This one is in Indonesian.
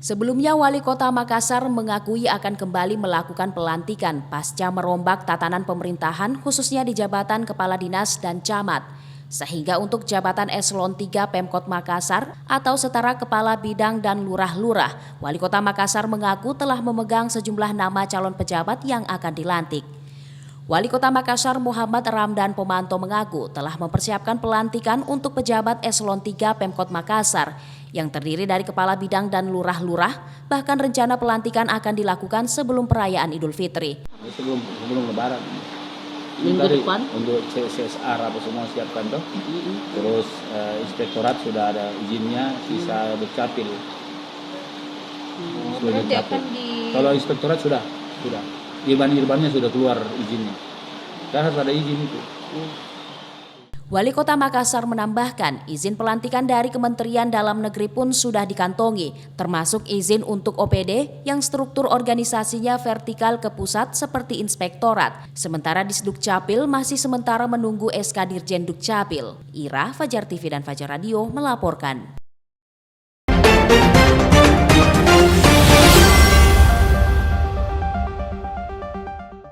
Sebelumnya, Wali Kota Makassar mengakui akan kembali melakukan pelantikan pasca merombak tatanan pemerintahan khususnya di jabatan Kepala Dinas dan Camat. Sehingga untuk jabatan Eselon 3 Pemkot Makassar atau setara Kepala Bidang dan Lurah-Lurah, Wali Kota Makassar mengaku telah memegang sejumlah nama calon pejabat yang akan dilantik. Wali Kota Makassar Muhammad Ramdan Pomanto mengaku telah mempersiapkan pelantikan untuk pejabat Eselon 3 Pemkot Makassar yang terdiri dari kepala bidang dan lurah-lurah, bahkan rencana pelantikan akan dilakukan sebelum perayaan Idul Fitri. Sebelum Lebaran. Minggu depan untuk CSR apa semua siapkan tuh. Terus inspektorat sudah ada izinnya, sisa Dukcapil. Sudah Dukcapil. Kalau inspektorat sudah. Irban-irbannya sudah keluar izinnya. Dan harus ada izin itu. Wali Kota Makassar menambahkan, izin pelantikan dari Kementerian Dalam Negeri pun sudah dikantongi, termasuk izin untuk OPD yang struktur organisasinya vertikal ke pusat seperti inspektorat. Sementara di Dukcapil masih sementara menunggu SK Dirjen Dukcapil. Ira, Fajar TV dan Fajar Radio melaporkan.